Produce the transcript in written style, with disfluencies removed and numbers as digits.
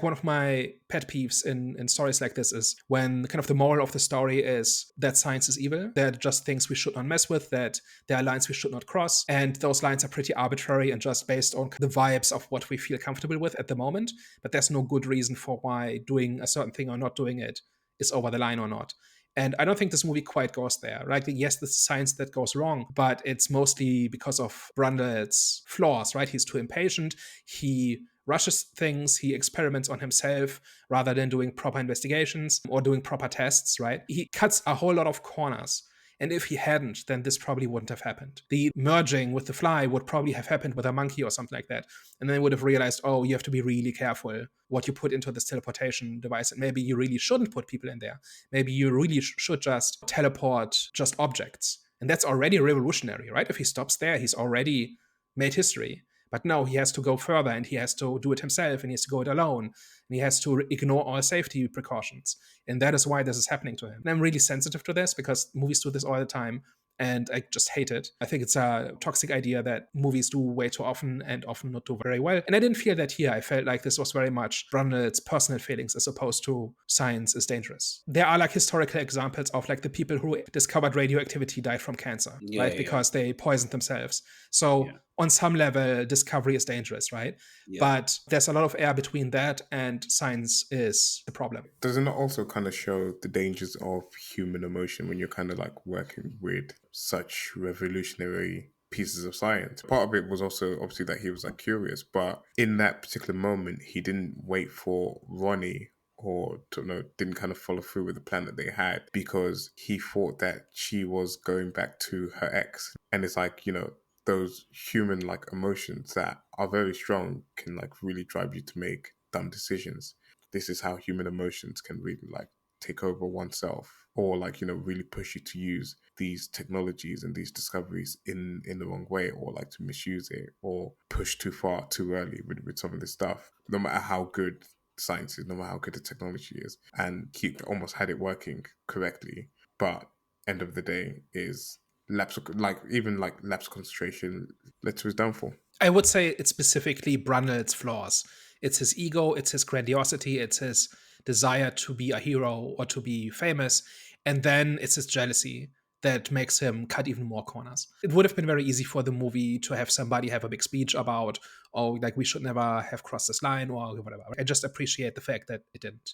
One of my pet peeves in stories like this is when kind of the moral of the story is that science is evil. There are just things we should not mess with, that there are lines we should not cross. And those lines are pretty arbitrary and just based on the vibes of what we feel comfortable with at the moment. But there's no good reason for why doing a certain thing or not doing it is over the line or not. And I don't think this movie quite goes there, right? Yes, there's science that goes wrong, but it's mostly because of Brundle's flaws, right? He's too impatient. He rushes things. He experiments on himself rather than doing proper investigations or doing proper tests, right? He cuts a whole lot of corners. And if he hadn't, then this probably wouldn't have happened. The merging with the fly would probably have happened with a monkey or something like that. And then would have realized, oh, you have to be really careful what you put into this teleportation device. And maybe you really shouldn't put people in there. Maybe you really should just teleport just objects. And that's already revolutionary, right? If he stops there, he's already made history. But no, he has to go further and he has to do it himself and he has to go it alone. And he has to ignore all safety precautions. And that is why this is happening to him. And I'm really sensitive to this because movies do this all the time. And I just hate it. I think it's a toxic idea that movies do way too often and often not do very well. And I didn't feel that here. I felt like this was very much Brundle's personal feelings as opposed to science is dangerous. There are like historical examples of like the people who discovered radioactivity died from cancer, right? Because they poisoned themselves. So on some level, discovery is dangerous, right? But there's a lot of air between that and science is the problem. Does it not also kind of show the dangers of human emotion when you're kind of like working with such revolutionary pieces of science? Part of it was also obviously that he was like curious, but in that particular moment, he didn't wait for Ronnie or didn't kind of follow through with the plan that they had because he thought that she was going back to her ex. And it's like, those human like emotions that are very strong can like really drive you to make dumb decisions. This is how human emotions can really like take over oneself or like, really push you to use these technologies and these discoveries in the wrong way or like to misuse it or push too far too early with some of this stuff, no matter how good science is, no matter how good the technology is. And he almost had it working correctly. But end of the day is lapse of, lapse of concentration led to his downfall. I would say it's specifically Brundle's flaws. It's his ego, it's his grandiosity, it's his desire to be a hero or to be famous, and then it's his jealousy that makes him cut even more corners. It would have been very easy for the movie to have somebody have a big speech about, oh, like we should never have crossed this line or whatever. I just appreciate the fact that it didn't.